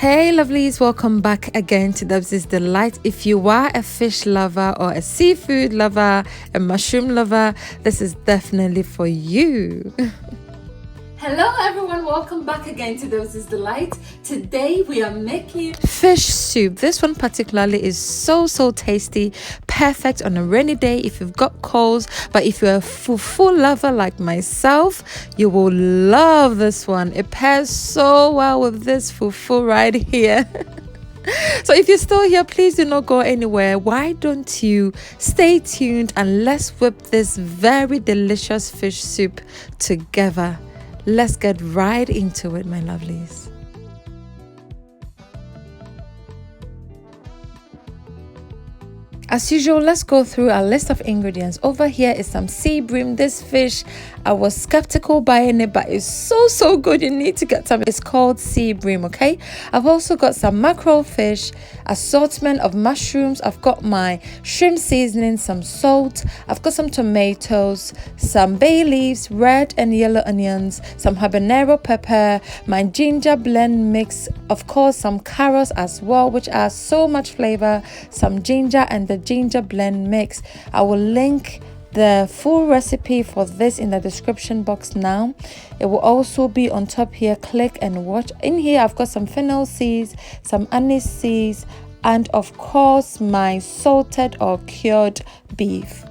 Hey lovelies, welcome back again to Dubs' Delight. If you are a fish lover or a seafood lover, a mushroom lover, this is definitely for you. Hello everyone, welcome back again to Dubs' Delight. Today we are making fish soup. This one particularly is so tasty, perfect on a rainy day if you've got colds. But if you're a fufu lover like myself, you will love this one. It pairs so well with this fufu right here. So if you're still here, please do not go anywhere. Why don't you stay tuned and let's whip this very delicious fish soup together. Let's get right into it, my lovelies. As usual, let's go through our list of ingredients. Over here is some sea bream. This fish, I was skeptical buying it, but it's so good. You need to get some. It's called sea bream, okay? I've also got some mackerel fish, assortment of mushrooms. I've got my shrimp seasoning, some salt. I've got some tomatoes, some bay leaves, red and yellow onions, some habanero pepper, my ginger blend mix, of course, some carrots as well, which adds so much flavor, some ginger and the ginger blend mix. I will link the full recipe for this in the description box now. It will also be on top here. Click and watch. In here I've got some fennel seeds, some anise seeds, and of course my salted or cured beef.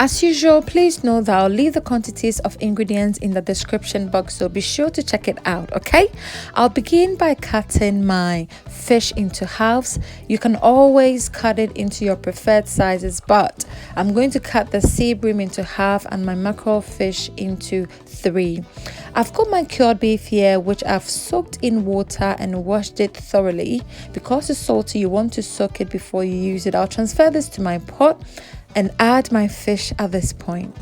As usual, please know that I'll leave the quantities of ingredients in the description box, so be sure to check it out, okay? I'll begin by cutting my fish into halves. You can always cut it into your preferred sizes, but I'm going to cut the sea bream into half and my mackerel fish into 3. I've got my cured beef here, which I've soaked in water and washed it thoroughly. Because it's salty, you want to soak it before you use it. I'll transfer this to my pot and add my fish at this point.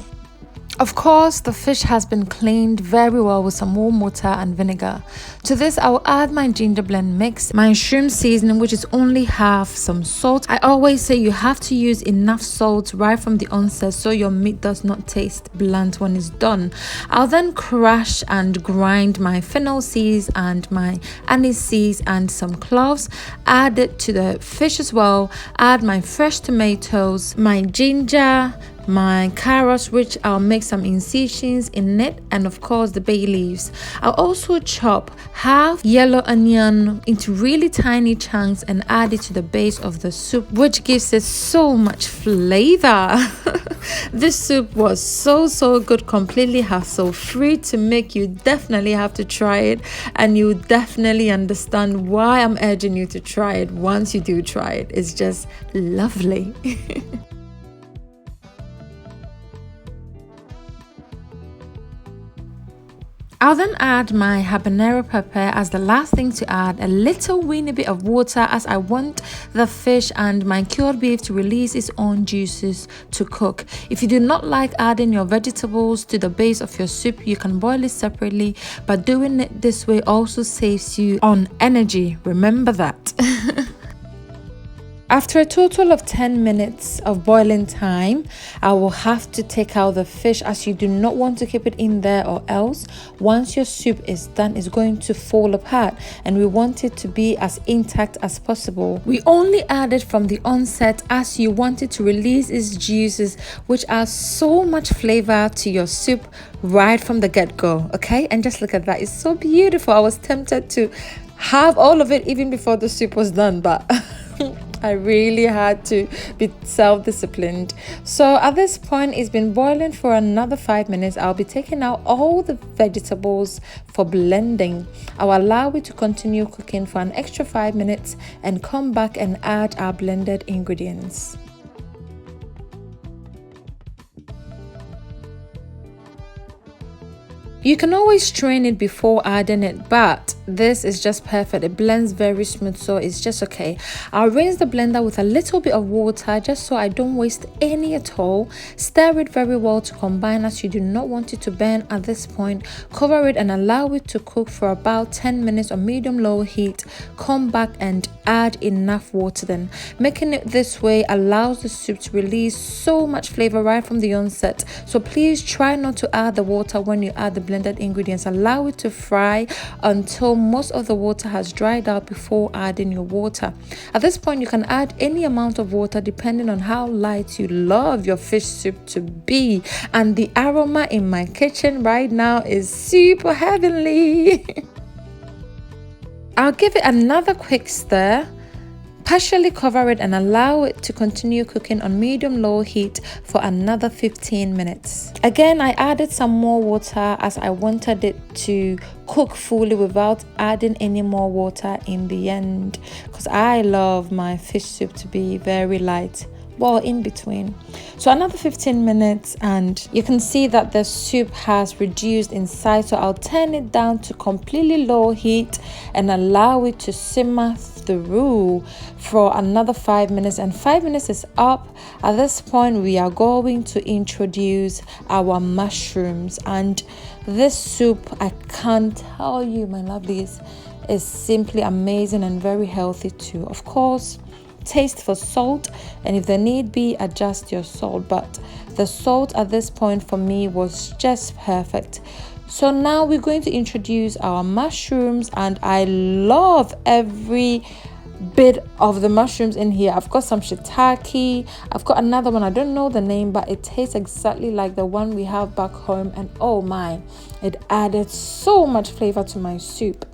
Of course, the fish has been cleaned very well with some warm water and vinegar. To this, I will add my ginger blend mix, my shrimp seasoning, which is only half, some salt. I always say you have to use enough salt right from the onset so your meat does not taste bland when it's done. I'll then crush and grind my fennel seeds and my anise seeds and some cloves. Add it to the fish as well. Add my fresh tomatoes, my ginger, my carrots, which I'll make some incisions in it, and of course the bay leaves. I'll also chop half yellow onion into really tiny chunks and add it to the base of the soup, which gives it so much flavor. This soup was so good, completely hassle free to make. You definitely have to try it and you definitely understand why I'm urging you to try it. Once you do try it, it's just lovely. I'll then add my habanero pepper as the last thing to add, a little weeny bit of water as I want the fish and my cured beef to release its own juices to cook. If you do not like adding your vegetables to the base of your soup, you can boil it separately, but doing it this way also saves you on energy. Remember that. After a total of 10 minutes of boiling time, I will have to take out the fish, as you do not want to keep it in there, or else once your soup is done, it's going to fall apart, and we want it to be as intact as possible. We only add it from the onset as you want it to release its juices, which add so much flavor to your soup right from the get-go, okay? And just look at that, it's so beautiful. I was tempted to have all of it even before the soup was done, but I really had to be self-disciplined. So at this point, it's been boiling for another 5 minutes. I'll be taking out all the vegetables for blending. I'll allow it to continue cooking for an extra 5 minutes and come back and add our blended ingredients. You can always strain it before adding it, but this is just perfect. It blends very smooth, so it's just okay. I'll rinse the blender with a little bit of water just so I don't waste any at all. Stir it very well to combine, as you do not want it to burn at this point. Cover it and allow it to cook for about 10 minutes on medium-low heat. Come back and add enough water then. Making it this way allows the soup to release so much flavor right from the onset, so please try not to add the water when you add the blender blended ingredients. Allow it to fry until most of the water has dried out before adding your water. At this point, you can add any amount of water depending on how light you love your fish soup to be. And the aroma in my kitchen right now is super heavenly. I'll give it another quick stir, partially cover it and allow it to continue cooking on medium-low heat for another 15 minutes. Again, I added some more water as I wanted it to cook fully without adding any more water in the end, because I love my fish soup to be very light. Well, in between. So another 15 minutes and you can see that the soup has reduced in size. So I'll turn it down to completely low heat and allow it to simmer through for another 5 minutes. And 5 minutes is up. At this point, we are going to introduce our mushrooms. And this soup, I can't tell you, my lovelies, is simply amazing and very healthy too. Of course, taste for salt, and if the need be, adjust your salt, but the salt at this point for me was just perfect. So now we're going to introduce our mushrooms, and I love every bit of the mushrooms in here. I've got some shiitake, I've got another one, I don't know the name, but it tastes exactly like the one we have back home, and oh my, it added so much flavor to my soup.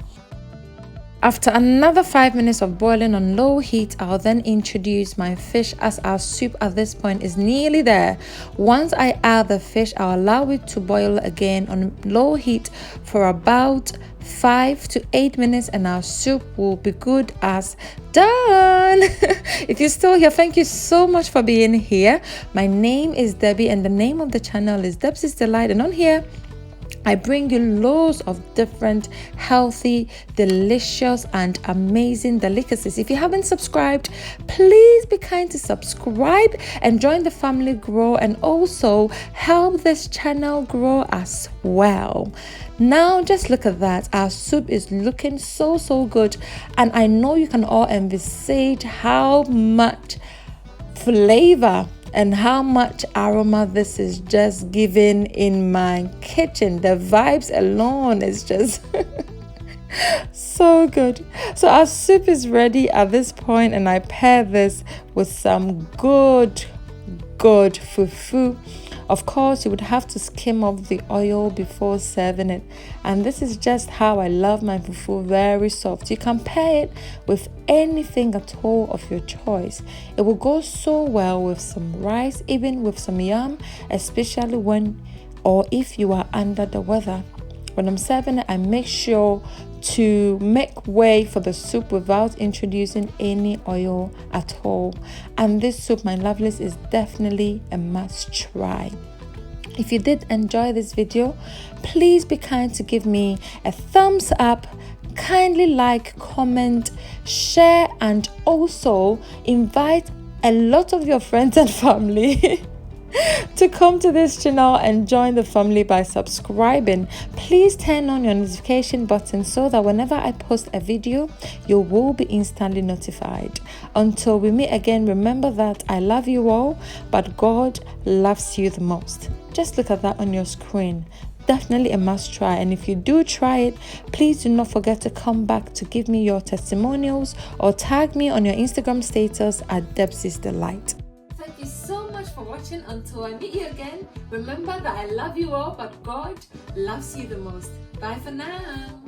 After another 5 minutes of boiling on low heat, I'll then introduce my fish, as our soup at this point is nearly there. Once I add the fish, I'll allow it to boil again on low heat for about 5 to 8 minutes and our soup will be good as done. If you're still here, thank you so much for being here. My name is Debbie and the name of the channel is Deb's Delight, and on here I bring you loads of different healthy, delicious and amazing delicacies. If you haven't subscribed, please be kind to subscribe and join the family grow, and also help this channel grow as well. Now just look at that, our soup is looking so good, and I know you can all envisage how much flavor and how much aroma this is just giving in my kitchen. The vibes alone is just so good. So our soup is ready at this point, and I pair this with some good fufu. Of course, you would have to skim off the oil before serving it, and this is just how I love my fufu, very soft. You can pair it with anything at all of your choice. It will go so well with some rice, even with some yam, especially when or if you are under the weather. When I'm serving it, I make sure to make way for the soup without introducing any oil at all. And this soup, my lovelies, is definitely a must try. If you did enjoy this video, please be kind to give me a thumbs up, kindly like, comment, share, and also invite a lot of your friends and family to come to this channel and join the family by subscribing. Please turn on your notification button so that whenever I post a video, you will be instantly notified. Until we meet again, remember that I love you all, but God loves you the most. Just look at that on your screen. Definitely a must try, and if you do try it, please do not forget to come back to give me your testimonials or tag me on your Instagram status at Deb's Delight. Thank you so much for watching. Until I meet you again, remember that I love you all, but God loves you the most. Bye for now.